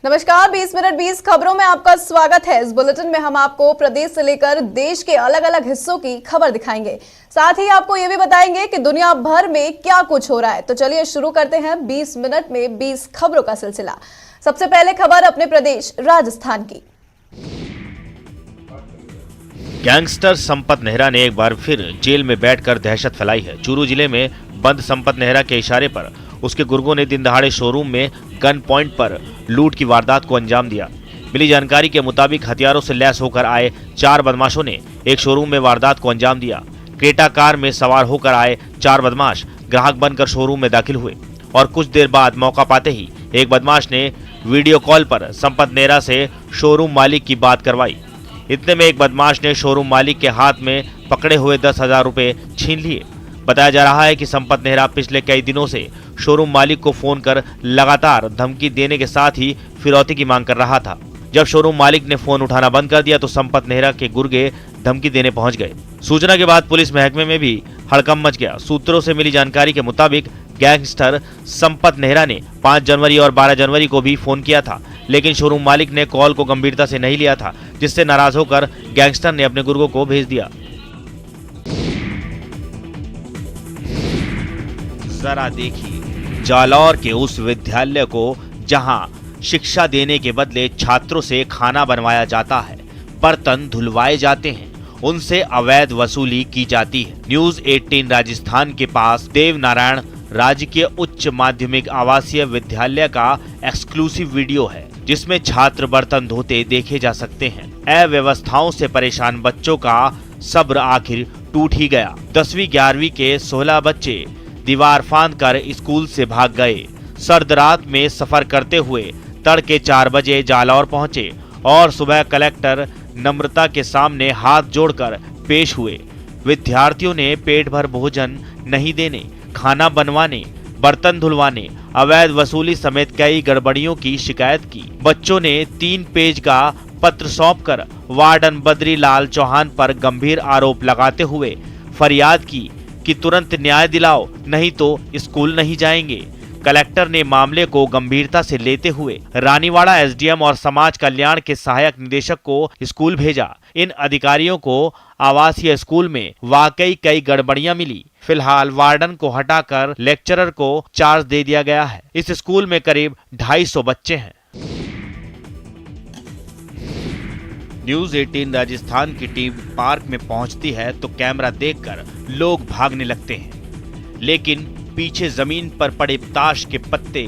नमस्कार, 20 मिनट 20 खबरों में आपका स्वागत है। इस बुलेटिन में हम आपको प्रदेश से लेकर देश के अलग अलग हिस्सों की खबर दिखाएंगे। साथ ही आपको ये भी बताएंगे कि दुनिया भर में क्या कुछ हो रहा है। तो चलिए शुरू करते हैं 20 मिनट में 20 खबरों का सिलसिला। सबसे पहले खबर अपने प्रदेश राजस्थान की। गैंगस्टर संपत नेहरा ने एक बार फिर जेल में बैठकर दहशत फैलाई है। चूरू जिले में बंद संपत नेहरा के इशारे पर उसके गुर्गों ने दिन दहाड़े शोरूम में गन पॉइंट पर लूट की वारदात को अंजाम दिया। मिली जानकारी के मुताबिक हथियारों से लैस होकर आए 4 बदमाशों ने एक शोरूम में वारदात को अंजाम दिया। क्रेटा कार में सवार होकर आए 4 बदमाश ग्राहक बनकर शोरूम में दाखिल हुए और कुछ देर बाद मौका पाते ही एक बदमाश ने वीडियो कॉल पर संपत नेहरा से शोरूम मालिक की बात करवाई। इतने में एक बदमाश ने शोरूम मालिक के हाथ में पकड़े हुए 10,000 रुपए छीन लिए। बताया जा रहा है कि संपत नेहरा पिछले कई दिनों से शोरूम मालिक को फोन कर लगातार धमकी देने के साथ ही फिरौती की मांग कर रहा था। जब शोरूम मालिक ने फोन उठाना बंद कर दिया तो संपत नेहरा के गुर्गे धमकी देने पहुंच गए। सूचना के बाद पुलिस महकमे में भी हड़कंप मच गया। सूत्रों से मिली जानकारी के मुताबिक गैंगस्टर संपत नेहरा ने 5 जनवरी और 12 जनवरी को भी फोन किया था, लेकिन शोरूम मालिक ने कॉल को गंभीरता से नहीं लिया था, जिससे नाराज होकर गैंगस्टर ने अपने गुर्गों को भेज दिया। जरा देखिए जालौर के उस विद्यालय को जहां शिक्षा देने के बदले छात्रों से खाना बनवाया जाता है, बर्तन धुलवाए जाते हैं, उनसे अवैध वसूली की जाती है। न्यूज 18 राजस्थान के पास देवनारायण राजकीय उच्च माध्यमिक आवासीय विद्यालय का एक्सक्लूसिव वीडियो है, जिसमें छात्र बर्तन धोते देखे जा सकते हैं। अव्यवस्थाओं से परेशान बच्चों का सब्र आखिर टूट ही गया। 10वीं 11वीं के 16 बच्चे दीवार फांद कर स्कूल से भाग गए। सर्द रात में सफर करते हुए तड़के 4 बजे जालौर पहुंचे और सुबह कलेक्टर नम्रता के सामने हाथ जोड़कर पेश हुए। विद्यार्थियों ने पेट भर भोजन नहीं देने, खाना बनवाने, बर्तन धुलवाने, अवैध वसूली समेत कई गड़बड़ियों की शिकायत की। बच्चों ने 3 पेज का पत्र सौंपकर वार्डन बद्रीलाल चौहान पर गंभीर आरोप लगाते हुए फरियाद की कि तुरंत न्याय दिलाओ, नहीं तो स्कूल नहीं जाएंगे। कलेक्टर ने मामले को गंभीरता से लेते हुए रानीवाड़ा एसडीएम और समाज कल्याण के सहायक निदेशक को स्कूल भेजा। इन अधिकारियों को आवासीय स्कूल में वाकई कई गड़बड़ियां मिली। फिलहाल वार्डन को हटाकर लेक्चरर को चार्ज दे दिया गया है। इस स्कूल में करीब 250 बच्चे हैं। न्यूज 18 राजस्थान की टीम पार्क में पहुंचती है तो कैमरा देखकर लोग भागने लगते हैं, लेकिन पीछे जमीन पर पड़े ताश के पत्ते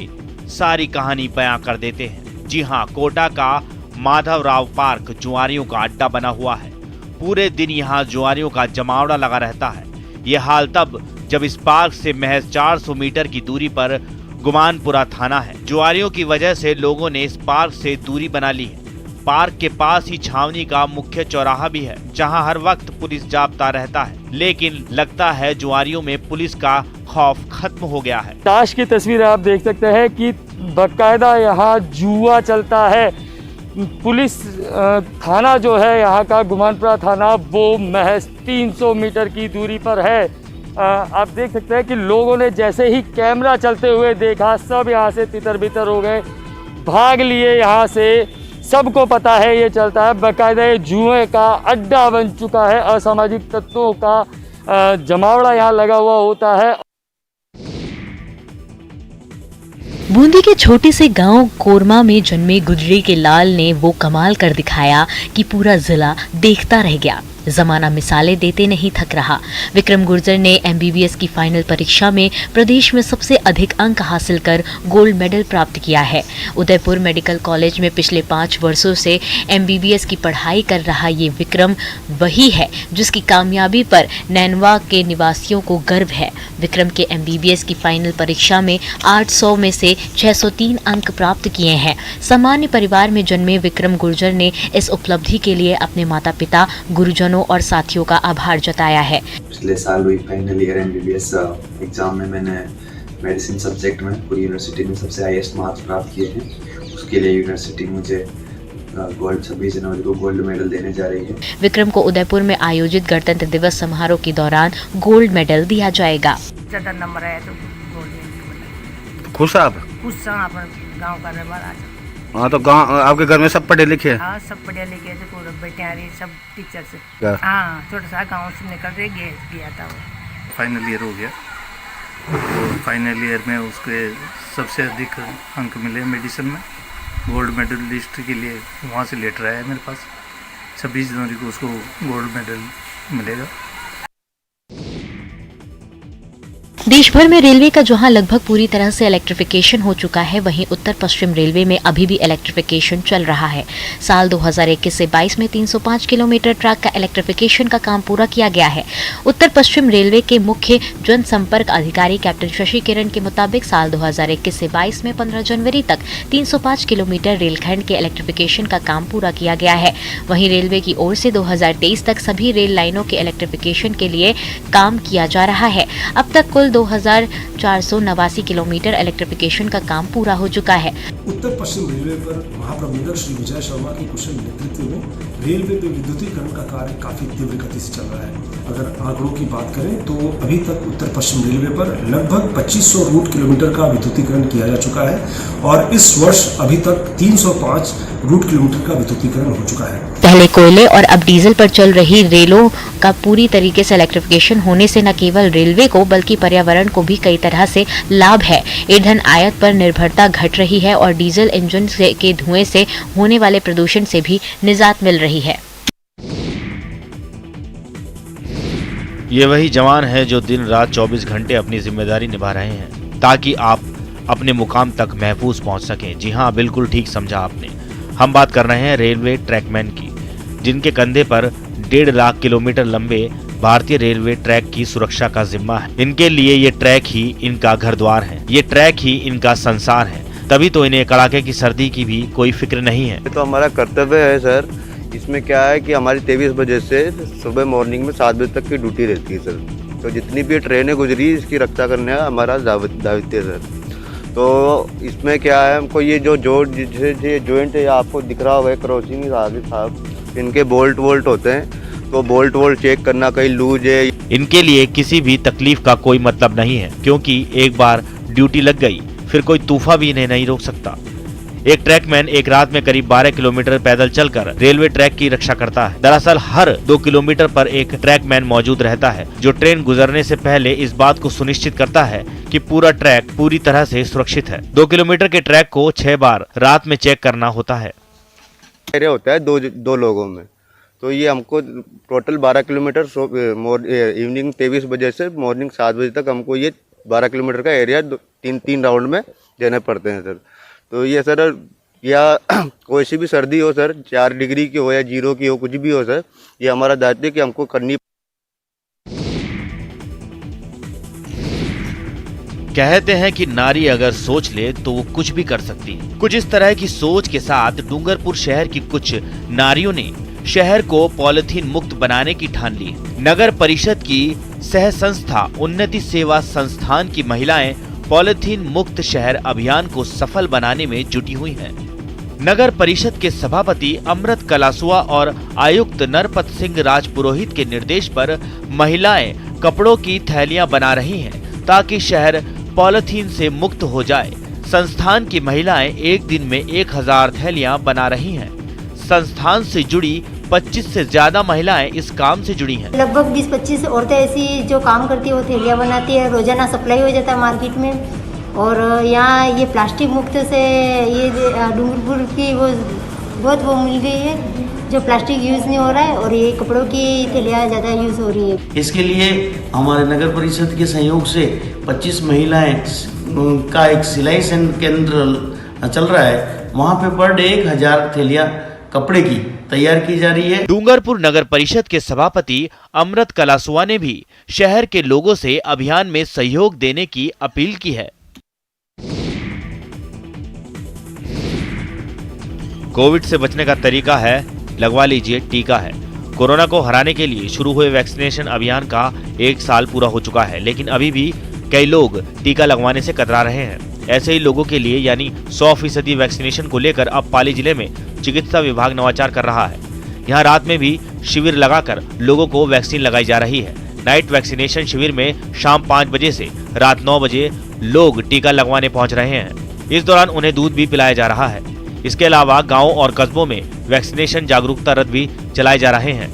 सारी कहानी बयां कर देते हैं। जी हां, कोटा का माधवराव पार्क जुआरियों का अड्डा बना हुआ है। पूरे दिन यहां जुआरियों का जमावड़ा लगा रहता है। ये हाल तब जब इस पार्क से महज 400 मीटर की दूरी पर गुमानपुरा थाना है। जुआरियों की वजह से लोगों ने इस पार्क से दूरी बना ली है। पार्क के पास ही छावनी का मुख्य चौराहा भी है, जहां हर वक्त पुलिस जाब्ता रहता है, लेकिन लगता है जुआरियों में पुलिस का खौफ खत्म हो गया है। ताश की तस्वीर आप देख सकते हैं कि बकायदा यहाँ जुआ चलता है। पुलिस थाना जो है यहाँ का गुमानपुरा थाना, वो महज 300 मीटर की दूरी पर है। आप देख सकते हैं कि लोगों ने जैसे ही कैमरा चलते हुए देखा, सब यहाँ से तितर बितर हो गए, भाग लिए यहाँ से। सबको पता है ये चलता है, बाकायदा ये जुए का अड्डा बन चुका है। असामाजिक तत्वों का जमावड़ा यहाँ लगा हुआ होता है। बूंदी के छोटे से गांव कोरमा में जन्मे गुजरी के लाल ने वो कमाल कर दिखाया कि पूरा जिला देखता रह गया। जमाना मिसालें देते नहीं थक रहा। विक्रम गुर्जर ने एमबीबीएस की फाइनल परीक्षा में प्रदेश में सबसे अधिक अंक हासिल कर गोल्ड मेडल प्राप्त किया है। उदयपुर मेडिकल कॉलेज में पिछले 5 वर्षों से एमबीबीएस की पढ़ाई कर रहा ये विक्रम वही है जिसकी कामयाबी पर नैनवा के निवासियों को गर्व है। विक्रम के एमबीबीएस की फाइनल परीक्षा में 800 में से 603 अंक प्राप्त किए हैं। सामान्य परिवार में जन्मे विक्रम गुर्जर ने इस उपलब्धि के लिए अपने माता पिता, गुरुजनों और साथियों का आभार जताया है। पिछले साल हुई फाइनल ईयर एमबीबीएस एग्जाम में मैंने मेडिसिन सब्जेक्ट में पूरी यूनिवर्सिटी में सबसे हाईएस्ट मार्क्स प्राप्त किए हैं। उसके लिए यूनिवर्सिटी मुझे 26 जनवरी को गोल्ड मेडल देने जा रही है। विक्रम को उदयपुर में आयोजित गणतंत्र दिवस समारोह के दौरान गोल्ड मेडल दिया जाएगा। ज्यादा नंबर आया तो गोल्ड मेडल। खुश आप? खुश अपन गांव का रहने वाला। हाँ तो गाँव आपके घर में सब पढ़े लिखे हैं? हाँ सब पढ़े लिखे थे, पूरे बैठे आ रही सब टीचर से। क्या? हाँ छोटा सा गांव से निकल रहे गया था वो। फाइनल ईयर हो गया और फाइनल ईयर में उसके सबसे अधिक अंक मिले मेडिसिन में। गोल्ड मेडलिस्ट के लिए वहाँ से लेटर आया है मेरे पास। 26 जनवरी को उसको गोल्ड मेडल मिलेगा। देश भर में रेलवे का जहां लगभग पूरी तरह से इलेक्ट्रिफिकेशन हो चुका है, वहीं उत्तर पश्चिम रेलवे में अभी भी इलेक्ट्रिफिकेशन चल रहा है। साल 2021 से 22 में 305 किलोमीटर ट्रैक का इलेक्ट्रिफिकेशन का काम पूरा किया गया है। उत्तर पश्चिम रेलवे के मुख्य जनसंपर्क अधिकारी कैप्टन शशि किरण के मुताबिक साल 2021 से 22 में 15 जनवरी तक 305 किलोमीटर रेलखंड के इलेक्ट्रिफिकेशन का काम पूरा किया गया है। वहीं रेलवे की ओर से 2023 तक सभी रेल लाइनों के इलेक्ट्रिफिकेशन के लिए काम किया जा रहा है। अब तक कुल 2489 किलोमीटर इलेक्ट्रिफिकेशन का काम पूरा हो चुका है। उत्तर पश्चिम रेलवे पर महाप्रबंधक श्री विजय शर्मा के कुशल नेतृत्व में रेलवे पे विद्युतीकरण का कार्य काफी तीव्र गति से चल रहा है। अगर आंकड़ों की बात करें तो अभी तक उत्तर पश्चिम रेलवे पर लगभग 2500 रूट किलोमीटर का विद्युतीकरण किया जा चुका है और इस वर्ष अभी तक 305 रूट किलोमीटर का विद्युतीकरण हो चुका है। पहले कोयले और अब डीजल पर चल रही रेलों का पूरी तरीके से इलेक्ट्रिफिकेशन होने से न केवल रेलवे को बल्कि पर्यावरण को भी कई तरह से लाभ है। ईंधन आयात पर निर्भरता घट रही है और डीजल इंजन के धुएं से होने वाले प्रदूषण से भी निजात मिल रही है। ये वही जवान है जो दिन रात 24 घंटे अपनी जिम्मेदारी निभा रहे हैं ताकि आप अपने मुकाम तक महफूज पहुंच सकें। जी हाँ, बिल्कुल ठीक समझा आपने। हम बात कर रहे हैं रेलवे ट्रैकमैन की, जिनके कंधे पर 1.5 लाख किलोमीटर लंबे भारतीय रेलवे ट्रैक की सुरक्षा का जिम्मा है। इनके लिए ये ट्रैक ही इनका घर द्वार है, ये ट्रैक ही इनका संसार है। तभी तो इन्हें कड़ाके की सर्दी की भी कोई फिक्र नहीं है। तो हमारा कर्तव्य है सर। इसमें क्या है कि हमारी 23 बजे से सुबह मॉर्निंग में 7 बजे तक की ड्यूटी रहती है सर। तो जितनी भी ट्रेनें गुजरी इसकी रक्षा करने का हमारा दायित्व है सर। तो इसमें क्या है, हमको ये जो जॉइंट है आपको दिख रहा होगा क्रॉसिंग आगे साहब, इनके बोल्ट होते हैं, तो बोल्ट चेक करना कहीं लूज है। इनके लिए किसी भी तकलीफ का कोई मतलब नहीं है, क्योंकि एक बार ड्यूटी लग गई फिर कोई तूफान भी इन्हें नहीं रोक सकता। एक ट्रैकमैन एक रात में करीब 12 किलोमीटर पैदल चलकर रेलवे ट्रैक की रक्षा करता है। दरअसल हर 2 किलोमीटर पर एक ट्रैकमैन मौजूद रहता है, जो ट्रेन गुजरने से पहले इस बात को सुनिश्चित करता है कि पूरा ट्रैक पूरी तरह से सुरक्षित है। 2 किलोमीटर के ट्रैक को 6 बार रात में चेक करना होता है। एरिया होता है दो लोगों में, तो ये हमको टोटल 12 किलोमीटर इवनिंग 23 बजे से मॉर्निंग 7 बजे तक हमको ये 12 किलोमीटर का एरिया तीन राउंड में देने पड़ते हैं सर। तो ये सर, या कोई सी भी सर्दी हो सर, 4 डिग्री की हो या 0 की हो, कुछ भी हो सर, ये हमारा दायित्व है कि हमको करनी। कहते हैं कि नारी अगर सोच ले तो वो कुछ भी कर सकती है। कुछ इस तरह की सोच के साथ डूंगरपुर शहर की कुछ नारियों ने शहर को पॉलिथीन मुक्त बनाने की ठान ली। नगर परिषद की सह संस्था उन्नति सेवा संस्थान की महिलाएं पॉलिथीन मुक्त शहर अभियान को सफल बनाने में जुटी हुई हैं। नगर परिषद के सभापति अमृत कलासुआ और आयुक्त नरपत सिंह राजपुरोहित के निर्देश पर महिलाएं कपड़ों की थैलियां बना रही हैं ताकि शहर पॉलिथीन से मुक्त हो जाए। संस्थान की महिलाएं एक दिन में 1000 थैलियां बना रही हैं। संस्थान से जुड़ी 25 से ज्यादा महिलाएं इस काम से जुड़ी हैं। लगभग 20-25 औरतें ऐसी जो काम करती है, वो थैलियाँ बनाती है। रोजाना सप्लाई हो जाता है मार्केट में। और यहाँ ये प्लास्टिक मुक्त से ये डूंगरपुर की वो बहुत वो मिल गई है, जो प्लास्टिक यूज़ नहीं हो रहा है और ये कपड़ों की थैलियाँ ज़्यादा यूज़ हो रही है। इसके लिए हमारे नगर परिषद के सहयोग से 25 महिलाएं का एक सिलाई केंद्र चल रहा है। वहाँ पे पर डे 1000 थैलियाँ कपड़े की तैयार की जा रही है। डूंगरपुर नगर परिषद के सभापति अमृत कलासुआ ने भी शहर के लोगों से अभियान में सहयोग देने की अपील की है। कोविड से बचने का तरीका है, लगवा लीजिए टीका है। कोरोना को हराने के लिए शुरू हुए वैक्सीनेशन अभियान का 1 साल पूरा हो चुका है, लेकिन अभी भी कई लोग टीका लगवाने से कतरा रहे हैं। ऐसे ही लोगों के लिए यानी 100% वैक्सीनेशन को लेकर अब पाली जिले में चिकित्सा विभाग नवाचार कर रहा है। यहाँ रात में भी शिविर लगाकर लोगों को वैक्सीन लगाई जा रही है। नाइट वैक्सीनेशन शिविर में शाम 5 बजे से रात 9 बजे लोग टीका लगवाने पहुंच रहे हैं। इस दौरान उन्हें दूध भी पिलाया जा रहा है। इसके अलावा गाँव और कस्बों में वैक्सीनेशन जागरूकता रथ भी चलाए जा रहे हैं।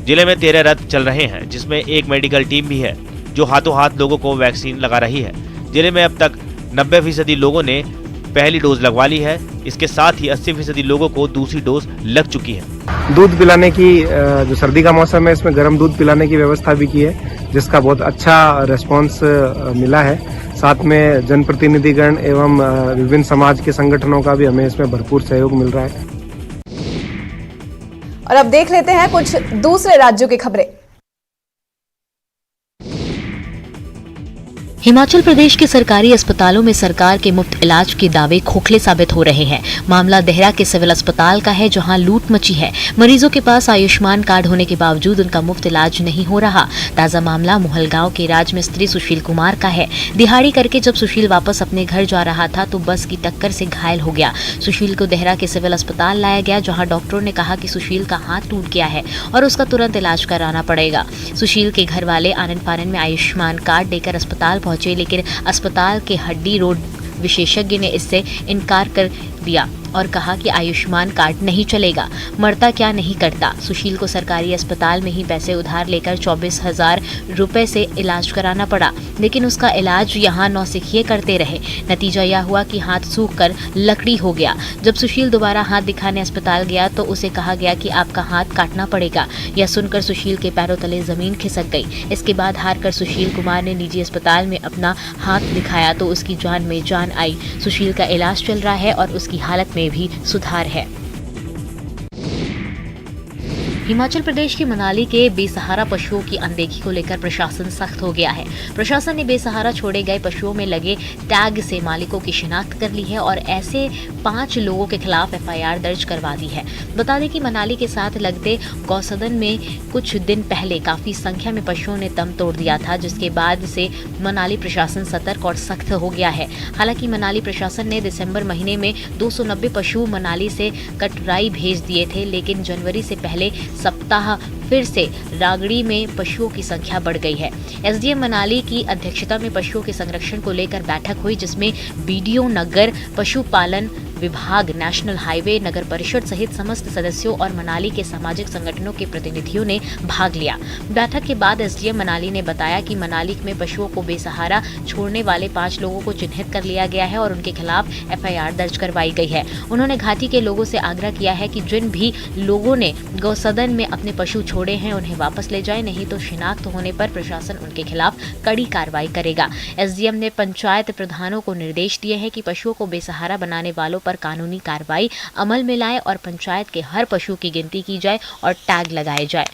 जिले में 13 रथ चल रहे हैं, जिसमें एक मेडिकल टीम भी है जो हाथों हाथ लोगों को वैक्सीन लगा रही है। जिले में अब तक 90% लोगों ने पहली डोज लगवा ली है। इसके साथ ही 80% लोगों को दूसरी डोज लग चुकी है। दूध पिलाने की, जो सर्दी का मौसम है, इसमें गर्म दूध पिलाने की व्यवस्था भी की है, जिसका बहुत अच्छा रिस्पॉन्स मिला है। साथ में जनप्रतिनिधिगण एवं विभिन्न समाज के संगठनों का भी हमें इसमें भरपूर सहयोग मिल रहा है। और अब देख लेते हैं कुछ दूसरे राज्यों की खबरें। हिमाचल प्रदेश के सरकारी अस्पतालों में सरकार के मुफ्त इलाज के दावे खोखले साबित हो रहे हैं। मामला देहरा के सिविल अस्पताल का है, जहां लूट मची है। मरीजों के पास आयुष्मान कार्ड होने के बावजूद उनका मुफ्त इलाज नहीं हो रहा। ताजा मामला मोहलगांव के राजमिस्त्री सुशील कुमार का है। दिहाड़ी करके जब सुशील वापस अपने घर जा रहा था तो बस की टक्कर से घायल हो गया। सुशील को देहरा के सिविल अस्पताल लाया गया, जहाँ डॉक्टरों ने कहा कि सुशील का हाथ टूट गया है और उसका तुरंत इलाज कराना पड़ेगा। सुशील के घर वाले आनन फानन में आयुष्मान कार्ड लेकर अस्पताल पहुंचे, लेकिन अस्पताल के हड्डी रोग विशेषज्ञ ने इससे इनकार कर दिया और कहा कि आयुष्मान कार्ड नहीं चलेगा। मरता क्या नहीं करता। सुशील को सरकारी अस्पताल में ही पैसे उधार लेकर 24,000 रुपए से इलाज कराना पड़ा, लेकिन उसका इलाज यहाँ नौसिखिए करते रहे। नतीजा यह हुआ कि हाथ सूख कर लकड़ी हो गया। जब सुशील दोबारा हाथ दिखाने अस्पताल गया तो उसे कहा गया कि आपका हाथ काटना पड़ेगा। यह सुनकर सुशील के पैरों तले जमीन खिसक गई। इसके बाद हार कर सुशील कुमार ने निजी अस्पताल में अपना हाथ दिखाया तो उसकी जान में जान आई। सुशील का इलाज चल रहा है और उसकी हालत में भी सुधार है। हिमाचल प्रदेश के मनाली के बेसहारा पशुओं की अनदेखी को लेकर प्रशासन सख्त हो गया है। प्रशासन ने बेसहारा छोड़े गए पशुओं में लगे टैग से मालिकों की शिनाख्त कर ली है और ऐसे 5 लोगों के खिलाफ FIR दर्ज करवा दी है। बता दें कि मनाली के साथ लगते गौसदन में कुछ दिन पहले काफी संख्या में पशुओं ने दम तोड़ दिया था, जिसके बाद से मनाली प्रशासन सतर्क और सख्त हो गया है। हालांकि मनाली प्रशासन ने दिसंबर महीने में 290 पशु मनाली से कटराई भेज दिए थे, लेकिन जनवरी से पहले सप्ताह फिर से रागड़ी में पशुओं की संख्या बढ़ गई है। SDM मनाली की अध्यक्षता में पशुओं के संरक्षण को लेकर बैठक हुई, जिसमें BDO नगर, पशुपालन विभाग, नेशनल हाईवे, नगर परिषद सहित समस्त सदस्यों और मनाली के सामाजिक संगठनों के प्रतिनिधियों ने भाग लिया। बैठक के बाद SDM मनाली ने बताया कि मनाली में पशुओं को बेसहारा छोड़ने वाले 5 लोगों को चिन्हित कर लिया गया है और उनके खिलाफ FIR दर्ज करवाई गई है। उन्होंने घाटी के लोगों से आग्रह किया है कि जिन भी लोगों ने गौसदन में अपने पशु छोड़े हैं उन्हें वापस ले जाए, नहीं तो शिनाख्त होने पर प्रशासन उनके खिलाफ कड़ी कार्रवाई करेगा। SDM ने पंचायत प्रधानों को निर्देश दिए हैं कि पशुओं को बेसहारा बनाने वालों पर कानूनी कार्रवाई अमल में लाए और पंचायत के हर पशु की गिनती की जाए और टैग लगाए जाए।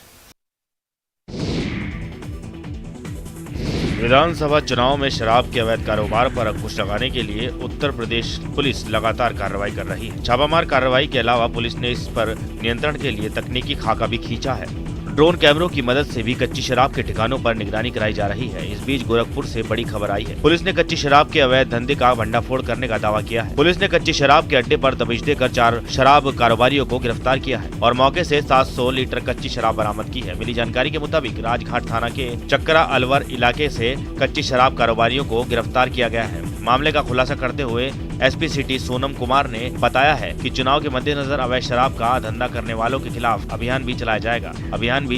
विधानसभा चुनाव में शराब के अवैध कारोबार पर अंकुश लगाने के लिए उत्तर प्रदेश पुलिस लगातार कार्रवाई कर रही है। छापामार कार्रवाई के अलावा पुलिस ने इस पर नियंत्रण के लिए तकनीकी खाका भी खींचा है। ड्रोन कैमरों की मदद से भी कच्ची शराब के ठिकानों पर निगरानी कराई जा रही है। इस बीच गोरखपुर से बड़ी खबर आई है। पुलिस ने कच्ची शराब के अवैध धंधे का भंडाफोड़ करने का दावा किया है। पुलिस ने कच्ची शराब के अड्डे पर दबिश देकर 4 शराब कारोबारियों को गिरफ्तार किया है और मौके से 700 लीटर कच्ची शराब बरामद की है। मिली जानकारी के मुताबिक राजघाट थाना के चक्रा अलवर इलाके से कच्ची शराब कारोबारियों को गिरफ्तार किया गया है। मामले का खुलासा करते हुए SP सिटी सोनम कुमार ने बताया है कि चुनाव के मद्देनजर अवैध शराब का धंधा करने वालों के खिलाफ अभियान भी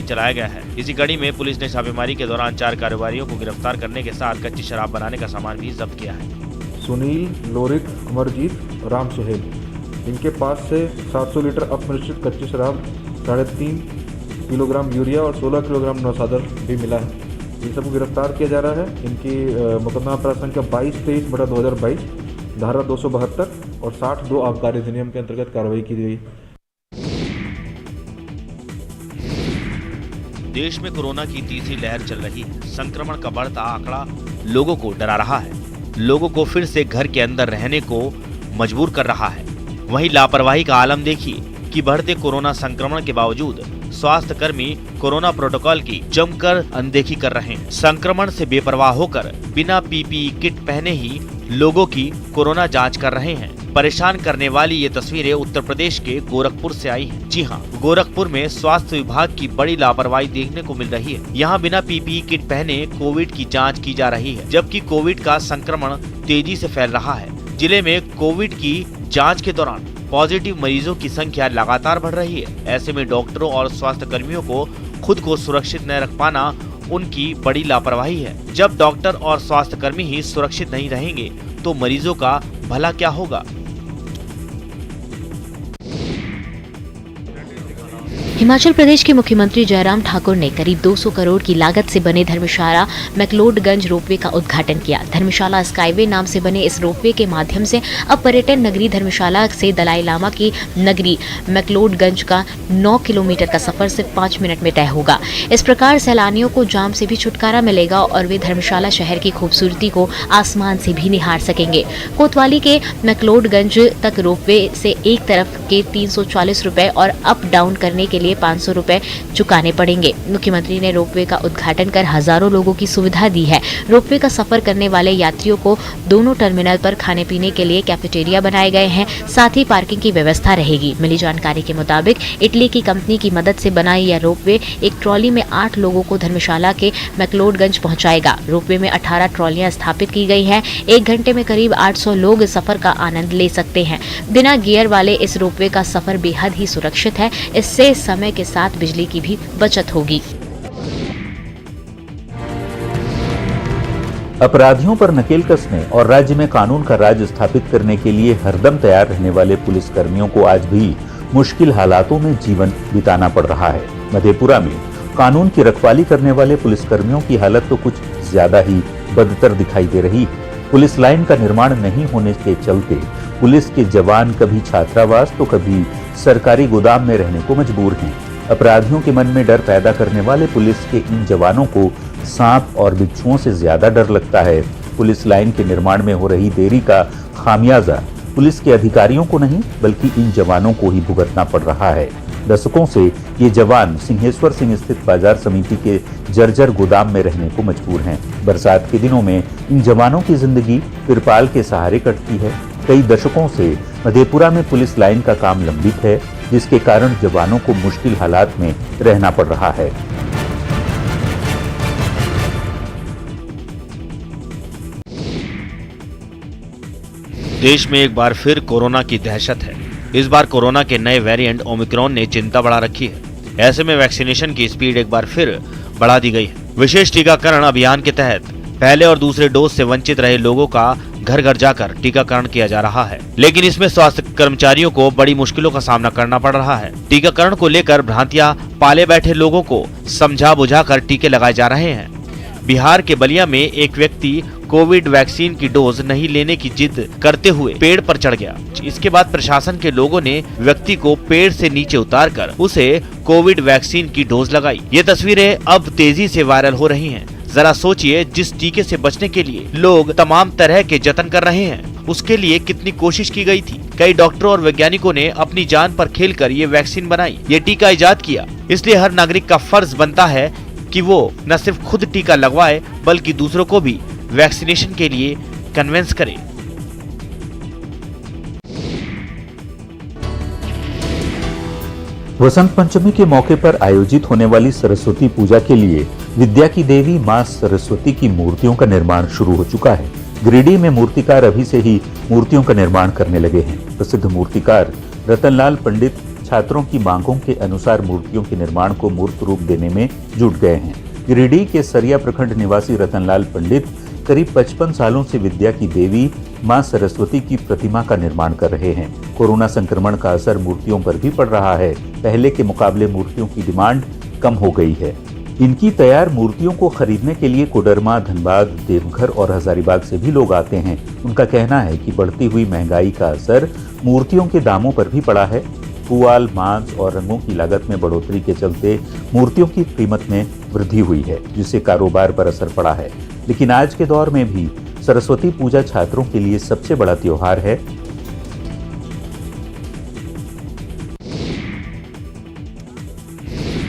चलाया गया है। इसी कड़ी में पुलिस ने छापेमारी के दौरान 4 कारोबारियों को गिरफ्तार करने के साथ कच्ची शराब बनाने का सामान भी जब्त किया है। सुनील, लोरिक, अमरजीत, राम सुहेल, इनके पास से 700 लीटर अपमिश्रित कच्ची शराब, 3.5 किलोग्राम यूरिया और 16 किलोग्राम नौसादर भी मिला है। इन सबको गिरफ्तार किया जा रहा है। इनकी मुकदमा अपराध संख्या 22-23/2022, धारा 272 और 62 आबकारी अधिनियम के अंतर्गत कार्रवाई की गई। देश में कोरोना की तीसरी लहर चल रही है। संक्रमण का बढ़ता आंकड़ा लोगों को डरा रहा है। लोगों को फिर से घर के अंदर रहने को मजबूर कर रहा है। वहीं लापरवाही का आलम देखिए कि बढ़ते कोरोना संक्रमण के बावजूद स्वास्थ्य कर्मी कोरोना प्रोटोकॉल की जमकर अनदेखी कर रहे हैं। संक्रमण से बेपरवाह होकर बिना PPE किट पहने ही लोगों की कोरोना जांच कर रहे हैं। परेशान करने वाली ये तस्वीरें उत्तर प्रदेश के गोरखपुर से आई हैं। जी हाँ, गोरखपुर में स्वास्थ्य विभाग की बड़ी लापरवाही देखने को मिल रही है। यहाँ बिना PPE किट पहने कोविड की जांच की जा रही है, जबकि कोविड का संक्रमण तेजी से फैल रहा है। जिले में कोविड की जांच के दौरान पॉजिटिव मरीजों की संख्या लगातार बढ़ रही है। ऐसे में डॉक्टरों और स्वास्थ्य कर्मियों को खुद को सुरक्षित न रख पाना उनकी बड़ी लापरवाही है। जब डॉक्टर और स्वास्थ्य कर्मी ही सुरक्षित नहीं रहेंगे तो मरीजों का भला क्या होगा। हिमाचल प्रदेश के मुख्यमंत्री जयराम ठाकुर ने करीब 200 करोड़ की लागत से बने धर्मशाला मैक्लोडगंज रोपवे का उद्घाटन किया। धर्मशाला स्काईवे नाम से बने इस रोपवे के माध्यम से अब पर्यटन नगरी धर्मशाला से दलाई लामा की नगरी मैक्लोडगंज का 9 किलोमीटर का सफर सिर्फ 5 मिनट में तय होगा। इस प्रकार सैलानियों को जाम से भी छुटकारा मिलेगा और वे धर्मशाला शहर की खूबसूरती को आसमान से भी निहार सकेंगे। कोतवाली के मैक्लोडगंज तक रोपवे से एक तरफ के 340 रुपए और अप डाउन करने के लिए 500 रुपए चुकाने पड़ेंगे। मुख्यमंत्री ने रोपवे का उद्घाटन कर हजारों लोगों की सुविधा दी है। रोपवे का सफर करने वाले यात्रियों को दोनों टर्मिनल पर खाने पीने के लिए कैफेटेरिया बनाए गए हैं, साथ ही पार्किंग की व्यवस्था रहेगी। मिली जानकारी के मुताबिक इटली की कंपनी की मदद से बना यह रोपवे एक ट्रॉली में 8 लोगों को धर्मशाला के मैक्लोडगंज पहुंचाएगा। रोपवे में 18 ट्रॉलियां स्थापित की गई हैं। 1 घंटे में करीब 800 लोग सफर का आनंद ले सकते हैं। बिना गियर वाले इस रोपवे का सफर बेहद ही सुरक्षित है। इससे समय के साथ बिजली की भी बचत होगी। अपराधियों पर नकेल कसने और राज्य में कानून का राज स्थापित करने के लिए हरदम तैयार रहने वाले पुलिस कर्मियों को आज भी मुश्किल हालातों में जीवन बिताना पड़ रहा है। मधेपुरा में कानून की रखवाली करने वाले पुलिस कर्मियों की हालत तो कुछ ज्यादा ही बदतर दिखाई दे रही है। पुलिस लाइन का निर्माण नहीं होने के चलते पुलिस के जवान कभी छात्रावास तो कभी सरकारी गोदाम में रहने को मजबूर हैं। अपराधियों के मन में डर पैदा करने वाले पुलिस के इन जवानों को सांप और बिच्छुओं से ज्यादा डर लगता है। पुलिस लाइन के निर्माण में हो रही देरी का खामियाजा पुलिस के अधिकारियों को नहीं बल्कि इन जवानों को ही भुगतना पड़ रहा है। दशकों से ये जवान सिंहेश्वर सिंह स्थित बाजार समिति के जर्जर गोदाम में रहने को मजबूर हैं। बरसात के दिनों में इन जवानों की जिंदगी तिरपाल के सहारे कटती है। कई दशकों से मधेपुरा में पुलिस लाइन का काम लंबित है, जिसके कारण जवानों को मुश्किल हालात में रहना पड़ रहा है। देश में एक बार फिर कोरोना की दहशत है। इस बार कोरोना के नए वेरिएंट ओमिक्रॉन ने चिंता बढ़ा रखी है। ऐसे में वैक्सीनेशन की स्पीड एक बार फिर बढ़ा दी गई है। विशेष टीकाकरण अभियान के तहत पहले और दूसरे डोज से वंचित रहे लोगों का घर घर जाकर टीकाकरण किया जा रहा है, लेकिन इसमें स्वास्थ्य कर्मचारियों को बड़ी मुश्किलों का सामना करना पड़ रहा है। टीकाकरण को लेकर भ्रांतियां पाले बैठे लोगों को समझा बुझाकर टीके लगाए जा रहे हैं। बिहार के बलिया में एक व्यक्ति कोविड वैक्सीन की डोज नहीं लेने की जिद करते हुए पेड़ पर चढ़ गया। इसके बाद प्रशासन के लोगों ने व्यक्ति को पेड़ से नीचे उतारकर उसे कोविड वैक्सीन की डोज लगाई। ये तस्वीरें अब तेजी से वायरल हो रही हैं। जरा सोचिए, जिस टीके से बचने के लिए लोग तमाम तरह के जतन कर रहे हैं, उसके लिए कितनी कोशिश की गई थी। कई डॉक्टरों और वैज्ञानिकों ने अपनी जान पर खेलकर ये वैक्सीन बनाई, ये टीका इजाद किया। इसलिए हर नागरिक का फर्ज बनता है कि वो न सिर्फ खुद टीका लगवाए बल्कि दूसरों को भी वैक्सीनेशन के लिए कन्विंस करे। वसंत पंचमी के मौके पर आयोजित होने वाली सरस्वती पूजा के लिए विद्या की देवी मां सरस्वती की मूर्तियों का निर्माण शुरू हो चुका है। गिरिडीह में मूर्तिकार अभी से ही मूर्तियों का निर्माण करने लगे हैं। प्रसिद्ध मूर्तिकार रतनलाल पंडित छात्रों की मांगों के अनुसार मूर्तियों के निर्माण को मूर्त रूप देने में जुट गए हैं। गिरिडीह के सरिया प्रखंड निवासी रतनलाल पंडित करीब 55 सालों से विद्या की देवी मां सरस्वती की प्रतिमा का निर्माण कर रहे हैं। कोरोना संक्रमण का असर मूर्तियों पर भी पड़ रहा है। पहले के मुकाबले मूर्तियों की डिमांड कम हो गई है। इनकी तैयार मूर्तियों को खरीदने के लिए कोडरमा, धनबाद, देवघर और हजारीबाग से भी लोग आते हैं। उनका कहना है कि बढ़ती हुई महंगाई का असर मूर्तियों के दामों पर भी पड़ा है। पुआल, मांस और रंगों की लागत में बढ़ोतरी के चलते मूर्तियों की कीमत में वृद्धि हुई है, जिससे कारोबार पर असर पड़ा है। लेकिन आज के दौर में भी सरस्वती पूजा छात्रों के लिए सबसे बड़ा त्योहार है।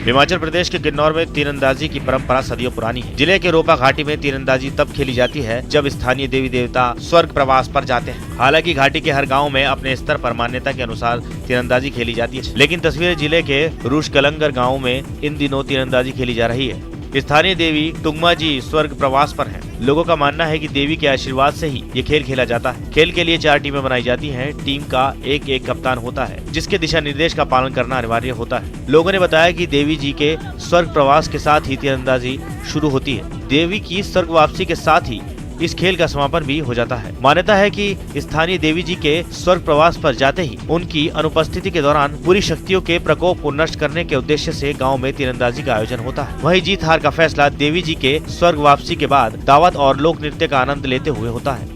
हिमाचल प्रदेश के किन्नौर में तीरंदाजी की परंपरा सदियों पुरानी है। जिले के रोपा घाटी में तीरंदाजी तब खेली जाती है जब स्थानीय देवी देवता स्वर्ग प्रवास पर जाते हैं। हालांकि घाटी के हर गांव में अपने स्तर पर मान्यता के अनुसार तीरंदाजी खेली जाती है, लेकिन तस्वीरें जिले के रूशकलंगर गाँव में इन दिनों तीरंदाजी खेली जा रही है। स्थानीय देवी टुंगमा जी स्वर्ग प्रवास पर हैं। लोगों का मानना है कि देवी के आशीर्वाद से ही ये खेल खेला जाता है। खेल के लिए 4 टीमें बनाई जाती हैं। टीम का एक कप्तान होता है, जिसके दिशा निर्देश का पालन करना अनिवार्य होता है। लोगों ने बताया कि देवी जी के स्वर्ग प्रवास के साथ ही तीरंदाजी शुरू होती है। देवी की स्वर्ग वापसी के साथ ही इस खेल का समापन भी हो जाता है। मान्यता है कि स्थानीय देवी जी के स्वर्ग प्रवास पर जाते ही उनकी अनुपस्थिति के दौरान बुरी शक्तियों के प्रकोप को नष्ट करने के उद्देश्य से गांव में तीरंदाजी का आयोजन होता है। वहीं जीत हार का फैसला देवी जी के स्वर्ग वापसी के बाद दावत और लोक नृत्य का आनंद लेते हुए होता है।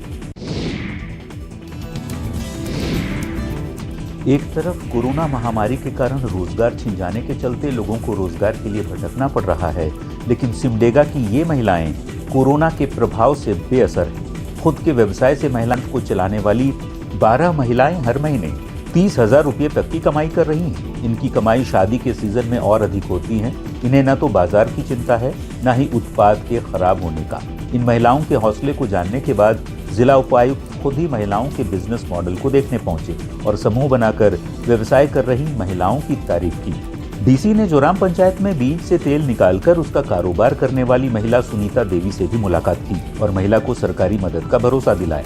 एक तरफ कोरोना महामारी के कारण रोजगार छिन जाने के चलते लोगों को रोजगार के लिए भटकना पड़ रहा है, लेकिन सिमडेगा की ये महिलाएं कोरोना के प्रभाव से बेअसर हैं। खुद के व्यवसाय से महिलाओं को चलाने वाली 12 महिलाएं हर महीने 30,000 रुपये तक की कमाई कर रही हैं। इनकी कमाई शादी के सीजन में और अधिक होती है। इन्हें न तो बाजार की चिंता है, न ही उत्पाद के खराब होने का। इन महिलाओं के हौसले को जानने के बाद जिला उपायुक्त खुद ही महिलाओं के बिजनेस मॉडल को देखने पहुंचे और समूह बनाकर व्यवसाय कर रही महिलाओं की तारीफ की। डीसी ने जोराम पंचायत में बीज से तेल निकालकर उसका कारोबार करने वाली महिला सुनीता देवी से भी मुलाकात की और महिला को सरकारी मदद का भरोसा दिलाया।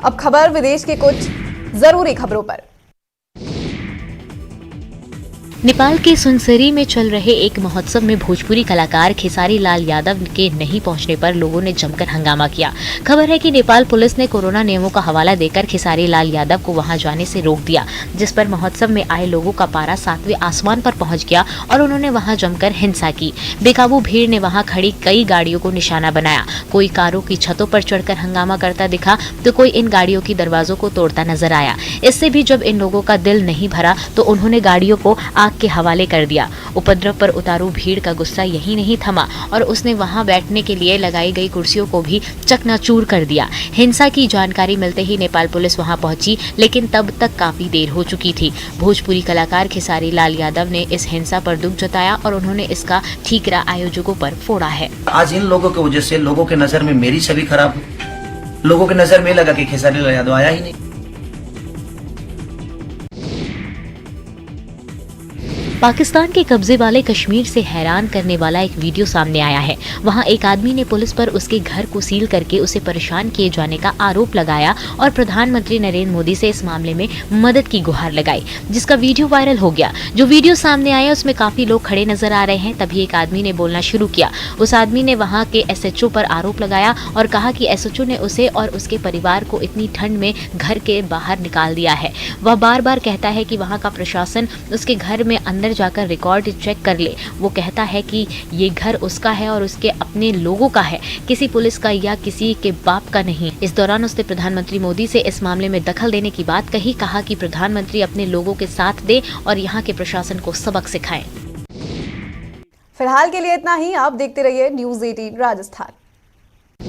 अब खबर विदेश के कुछ जरूरी खबरों पर। नेपाल के सुनसरी में चल रहे एक महोत्सव में भोजपुरी कलाकार खेसारी लाल यादव के नहीं पहुंचने पर लोगों ने जमकर हंगामा किया। खबर है कि नेपाल पुलिस ने कोरोना नियमों का हवाला देकर खेसारी लाल यादव को वहां जाने से रोक दिया, जिस पर महोत्सव में आए लोगों का पारा 7वें आसमान पर पहुंच गया और उन्होंने वहां जमकर हिंसा की। बेकाबू भीड़ ने वहां खड़ी कई गाड़ियों को निशाना बनाया। कोई कारों की छतों पर चढ़कर हंगामा करता दिखा तो कोई इन गाड़ियों की दरवाजों को तोड़ता नजर आया। इससे भी जब इन लोगों का दिल नहीं भरा तो उन्होंने गाड़ियों को आग के हवाले कर दिया। उपद्रव पर उतारू भीड़ का गुस्सा यही नहीं थमा और उसने वहां बैठने के लिए लगाई गई कुर्सियों को भी चकनाचूर कर दिया। हिंसा की जानकारी मिलते ही नेपाल पुलिस वहां पहुंची, लेकिन तब तक काफी देर हो चुकी थी। भोजपुरी कलाकार खेसारी लाल यादव ने इस हिंसा पर दुख जताया और उन्होंने इसका ठीकरा आयोजकों पर फोड़ा है। आज इन लोगों की वजह से लोगों के नजर में मेरी छवि खराब हुई। लोगों के नजर में लगा कि खेसारी लाल यादव आया ही नहीं। पाकिस्तान के कब्जे वाले कश्मीर से हैरान करने वाला एक वीडियो सामने आया है। वहां एक आदमी ने पुलिस पर उसके घर को सील करके उसे परेशान किए जाने का आरोप लगाया और प्रधानमंत्री नरेंद्र मोदी से इस मामले में मदद की गुहार लगाई, जिसका वीडियो वायरल हो गया। जो वीडियो सामने आया उसमें काफी लोग खड़े नजर आ रहे हैं। तभी एक आदमी ने बोलना शुरू किया। उस आदमी ने वहां के SHO पर आरोप लगाया और कहा कि SHO ने उसे और उसके परिवार को इतनी ठंड में घर के बाहर निकाल दिया है। वह बार बार कहता है कि वहां का प्रशासन उसके घर में अंदर जाकर रिकॉर्ड चेक कर ले। वो कहता है कि ये घर उसका है और उसके अपने लोगों का है, किसी पुलिस का या किसी के बाप का नहीं। इस दौरान उसने प्रधानमंत्री मोदी से इस मामले में दखल देने की बात कही। कहा कि प्रधानमंत्री अपने लोगों के साथ दे और यहाँ के प्रशासन को सबक सिखाएं। फिलहाल के लिए इतना ही। आप देखते रहिए न्यूज़ 18 राजस्थान।